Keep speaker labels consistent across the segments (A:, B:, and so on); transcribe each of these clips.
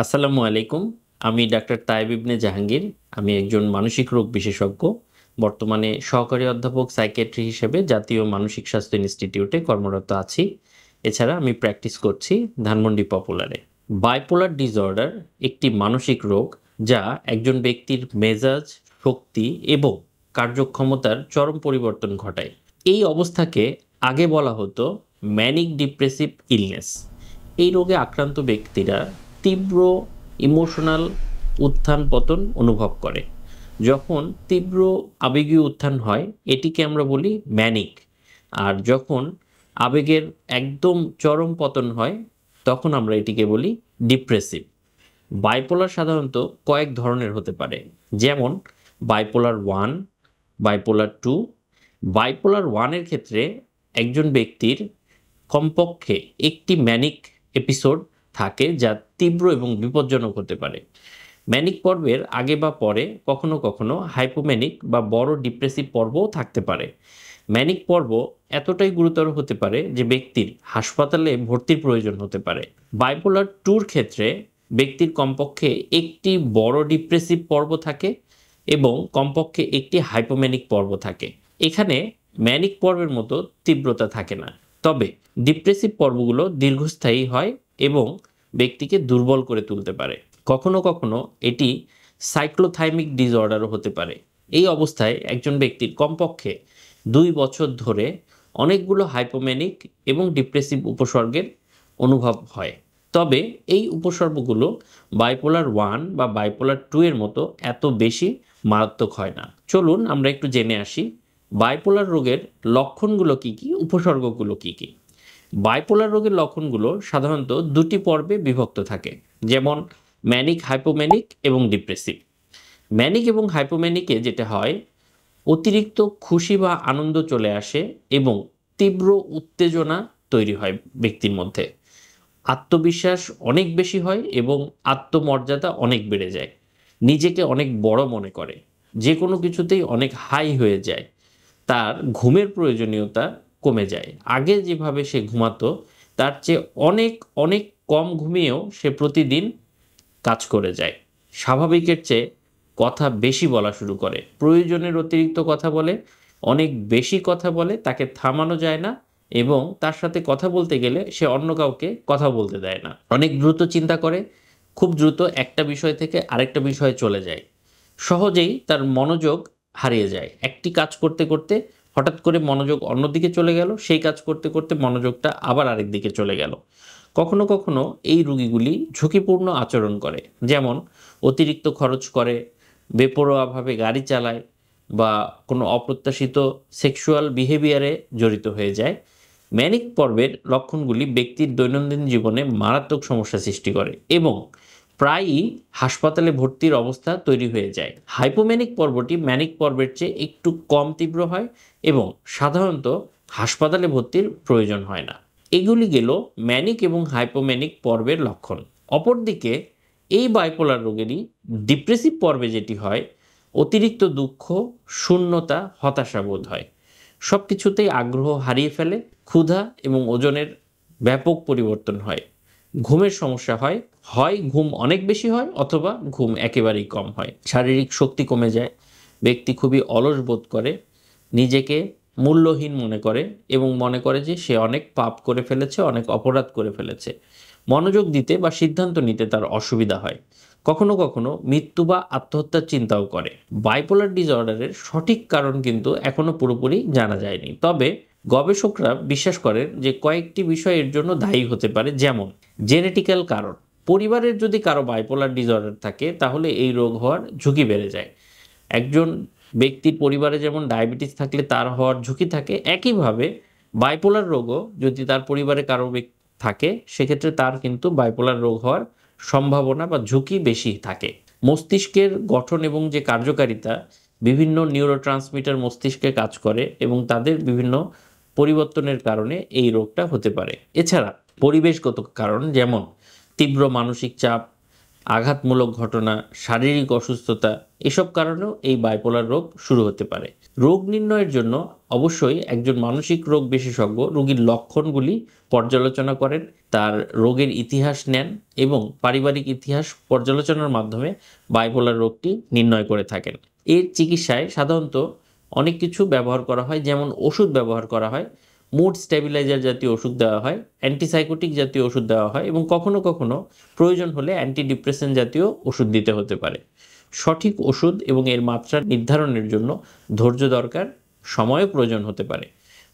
A: আসসালামু আলাইকুম। আমি ডাক্তার তায়েব ইবনে জাহাঙ্গীর। আমি একজন মানসিক রোগ বিশেষজ্ঞ। বর্তমানে সহকারী অধ্যাপক সাইকিয়াট্রি হিসেবে জাতীয় মানসিক স্বাস্থ্য ইনস্টিটিউটে কর্মরত আছি। এছাড়া আমি প্র্যাকটিস করছি ধানমন্ডি পপুলারে। বাইপোলার ডিসঅর্ডার একটি মানসিক রোগ যা একজন ব্যক্তির মেজাজ, শক্তি এবং কার্যক্ষমতার চরম পরিবর্তন ঘটায়। এই অবস্থাকে আগে বলা হতো ম্যানিক ডিপ্রেসিভ ইলনেস। এই রোগে আক্রান্ত ব্যক্তিরা তীব্র ইমোশনাল উত্থান পতন অনুভব করে। যখন তীব্র আবেগীয় উত্থান হয় এটিকে আমরা বলি ম্যানিক। আর যখন আবেগের একদম চরম পতন হয় তখন আমরা এটিকে বলি ডিপ্রেসিভ। বাইপোলার সাধারণত কয়েক ধরনের হতে পারে, যেমন বাইপোলার 1, বাইপোলার 2। বাইপোলার 1-এর ক্ষেত্রে একজন ব্যক্তির কমপক্ষে একটি ম্যানিক এপিসোড থাকে যা তীব্র এবং বিপজ্জনক হতে পারে। ম্যানিক পর্বের আগে বা পরে কখনো কখনো হাইপোম্যানিক বা বড় ডিপ্রেসিভ পর্বও থাকতে পারে। ম্যানিক পর্ব এতটাই গুরুতর হতে পারে যে ব্যক্তির হাসপাতালে ভর্তির প্রয়োজন হতে পারে। বাইপোলার 2-র ক্ষেত্রে ব্যক্তির কমপক্ষে একটি বড় ডিপ্রেসিভ পর্ব থাকে এবং কমপক্ষে একটি হাইপোম্যানিক পর্ব থাকে। এখানে ম্যানিক পর্বের মতো তীব্রতা থাকে না, তবে ডিপ্রেসিভ পর্বগুলো দীর্ঘস্থায়ী হয় এবং ব্যক্তিকে দুর্বল করে তুলতে পারে। কখনো কখনো এটি সাইক্লোথাইমিক ডিসঅর্ডারও হতে পারে। এই অবস্থায় একজন ব্যক্তির কমপক্ষে 2 বছর ধরে অনেকগুলো হাইপোম্যানিক এবং ডিপ্রেসিভ উপসর্গের অনুভব হয়। তবে এই উপসর্গগুলো বাইপোলার 1 বা বাইপোলার 2 এর মতো এত বেশি মারাত্মক হয় না। চলুন আমরা একটু জেনে আসি বাইপোলার রোগের লক্ষণগুলো কী কী, উপসর্গগুলো কী কী। বাইপোলার রোগের লক্ষণগুলো সাধারণত 2টি পর্বে বিভক্ত থাকে, যেমন ম্যানিক, হাইপোম্যানিক এবং ডিপ্রেসিভ। ম্যানিক এবং হাইপোম্যানিকে যেটা হয়, অতিরিক্ত খুশি বা আনন্দ চলে আসে এবং তীব্র উত্তেজনা তৈরি হয় ব্যক্তির মধ্যে। আত্মবিশ্বাস অনেক বেশি হয় এবং আত্মমর্যাদা অনেক বেড়ে যায়। নিজেকে অনেক বড় মনে করে, যে কোনো কিছুতেই অনেক হাই হয়ে যায়। তার ঘুমের প্রয়োজনীয়তা কমে যায়। আগে যেভাবে সে ঘুমাতো তার চেয়ে অনেক অনেক কম ঘুমিয়েও সে প্রতিদিন কাজ করে যায়। স্বাভাবিকের চেয়ে কথা বেশি বলা শুরু করে, প্রয়োজনের অতিরিক্ত কথা বলে, অনেক বেশি কথা বলে, তাকে থামানো যায় না এবং তার সাথে কথা বলতে গেলে সে অন্য কাউকে কথা বলতে দেয় না। অনেক দ্রুত চিন্তা করে, খুব দ্রুত একটা বিষয় থেকে আরেকটা বিষয়ে চলে যায়। সহজেই তার মনোযোগ হারিয়ে যায়। একটি কাজ করতে করতে হঠাৎ করে মনোযোগ অন্যদিকে চলে গেল, সেই কাজ করতে করতে মনোযোগটা আবার আরেক দিকে চলে গেল। কখনো কখনো এই রোগীগুলি ঝুঁকিপূর্ণ আচরণ করে, যেমন অতিরিক্ত খরচ করে, বেপরোয়াভাবে গাড়ি চালায় বা কোনো অপ্রত্যাশিত সেক্সুয়াল বিহেভিয়ারে জড়িত হয়ে যায়। ম্যানিক পর্বের লক্ষণগুলি ব্যক্তির দৈনন্দিন জীবনে মারাত্মক সমস্যা সৃষ্টি করে এবং প্রায়ই হাসপাতালে ভর্তির অবস্থা তৈরি হয়ে যায়। হাইপোম্যানিক পর্বটি ম্যানিক পর্বের চেয়ে একটু কম তীব্র হয় এবং সাধারণত হাসপাতালে ভর্তির প্রয়োজন হয় না। এগুলি গেল ম্যানিক এবং হাইপোম্যানিক পর্বের লক্ষণ। অপরদিকে এই বাইপোলার রোগেরই ডিপ্রেসিভ পর্বে যেটি হয়, অতিরিক্ত দুঃখ, শূন্যতা, হতাশা বোধ হয়। সব কিছুতেই আগ্রহ হারিয়ে ফেলে, ক্ষুধা এবং ওজনের ব্যাপক পরিবর্তন হয়। ঘুমের সমস্যা হয়, হয় ঘুম অনেক বেশি হয় অথবা ঘুম একেবারেই কম হয়। শারীরিক শক্তি কমে যায়, ব্যক্তি খুবই অলস বোধ করে, নিজেকে মূল্যহীন মনে করে এবং মনে করে যে সে অনেক পাপ করে ফেলেছে, অনেক অপরাধ করে ফেলেছে। মনোযোগ দিতে বা সিদ্ধান্ত নিতে তার অসুবিধা হয়। কখনো কখনো মৃত্যু বা আত্মহত্যার চিন্তাও করে। বাইপোলার ডিসঅর্ডারের সঠিক কারণ কিন্তু এখনো পুরোপুরি জানা যায়নি, তবে গবেষকরা বিশ্বাস করেন যে কয়েকটি বিষয় এর জন্য দায়ী হতে পারে, যেমন জেনেটিক্যাল কারণ। পরিবারের যদি কারো বাইপোলার ডিসঅর্ডার থাকে তাহলে এই রোগ হওয়ার ঝুঁকি বেড়ে যায়। একজন ব্যক্তির পরিবারে যেমন ডায়াবেটিস থাকলে তার হওয়ার ঝুঁকি থাকে, একইভাবে বাইপোলার রোগও যদি তার পরিবারে কারো থাকে সেক্ষেত্রে তার কিন্তু বাইপোলার রোগ হওয়ার সম্ভাবনা বা ঝুঁকি বেশি থাকে। মস্তিষ্কের গঠন এবং যে কার্যকারিতা, বিভিন্ন নিউরোট্রান্সমিটার মস্তিষ্কে কাজ করে এবং তাদের বিভিন্ন পরিবর্তনের কারণে এই রোগটা হতে পারে। এছাড়া পরিবেশগত কারণ, যেমন তীব্র মানসিক চাপ, আঘাতমূলক ঘটনা, শারীরিক অসুস্থতা, এসব কারণেও এই বাইপোলার রোগ শুরু হতে পারে। রোগ নির্ণয়ের জন্য অবশ্যই একজন মানসিক রোগ বিশেষজ্ঞ রোগীর লক্ষণগুলি পর্যালোচনা করেন, তার রোগের ইতিহাস নেন এবং পারিবারিক ইতিহাস পর্যালোচনার মাধ্যমে বাইপোলার রোগটি নির্ণয় করে থাকেন। এর চিকিৎসায় সাধারণত অনেক কিছু ব্যবহার করা হয়, যেমন ওষুধ ব্যবহার করা হয়, মুড স্টেবিলাইজার জাতীয় ওষুধ দেওয়া হয়, অ্যান্টিসাইকোটিক জাতীয় ওষুধ দেওয়া হয় এবং কখনো কখনো প্রয়োজন হলে অ্যান্টিডিপ্রেসেন্ট জাতীয় ওষুধ দিতে হতে পারে। সঠিক ওষুধ এবং এর মাত্রা নির্ধারণের জন্য ধৈর্য দরকার, সময়ও প্রয়োজন হতে পারে।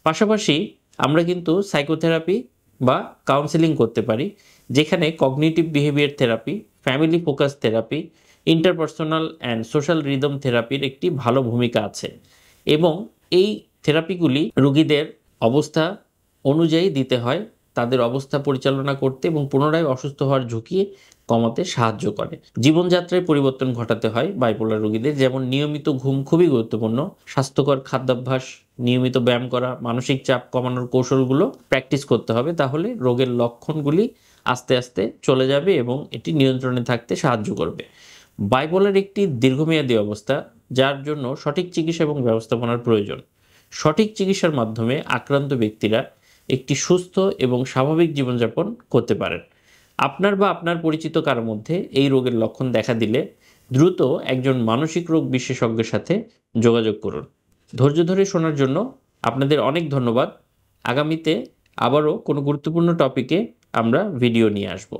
A: পাশাপাশি আমরা কিন্তু সাইকোথেরাপি বা কাউন্সেলিং করতে পারি, যেখানে cognitive behaviour therapy, family focus therapy, interpersonal and social rhythm থেরাপির একটি ভালো ভূমিকা আছে এবং এই থেরাপিগুলি রোগীদের অবস্থা অনুযায়ী দিতে হয়, তাদের অবস্থা পরিচালনা করতে এবং পুনরায় অসুস্থ হওয়ার ঝুঁকি কমাতে সাহায্য করে। জীবনযাত্রায় পরিবর্তন ঘটাতে হয় বাইপোলার রোগীদের, যেমন নিয়মিত ঘুম খুবই গুরুত্বপূর্ণ, স্বাস্থ্যকর খাদ্যাভ্যাস, নিয়মিত ব্যায়াম করা, মানসিক চাপ কমানোর কৌশলগুলো প্র্যাকটিস করতে হবে, তাহলে রোগের লক্ষণগুলি আস্তে আস্তে চলে যাবে এবং এটি নিয়ন্ত্রণে থাকতে সাহায্য করবে। বাইপোলার একটি দীর্ঘমেয়াদী অবস্থা, যার জন্য সঠিক চিকিৎসা এবং ব্যবস্থাপনার প্রয়োজন। সঠিক চিকিৎসার মাধ্যমে আক্রান্ত ব্যক্তিরা একটি সুস্থ এবং স্বাভাবিক জীবনযাপন করতে পারেন। আপনার বা আপনার পরিচিত কারো মধ্যে এই রোগের লক্ষণ দেখা দিলে দ্রুত একজন মানসিক রোগ বিশেষজ্ঞের সাথে যোগাযোগ করুন। ধৈর্য ধরে শোনার জন্য আপনাদের অনেক ধন্যবাদ। আগামীতে আবারও কোনো গুরুত্বপূর্ণ টপিকে আমরা ভিডিও নিয়ে আসব।